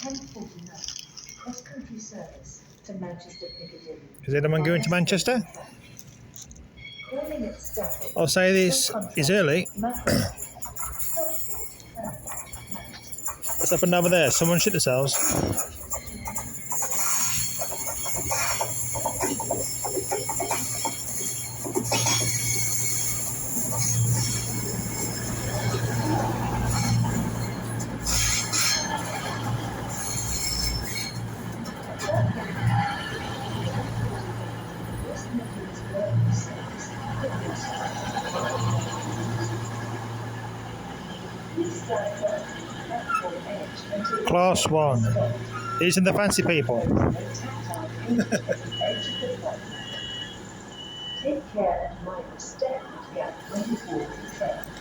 cross-country service to Manchester Piccadilly. Is anyone going to Manchester? Calling at Stafford. I'll say this is early. What's happened over there? Someone shit themselves. Class 1. These are the fancy people. Take care and mind the step at gap 24 to 10.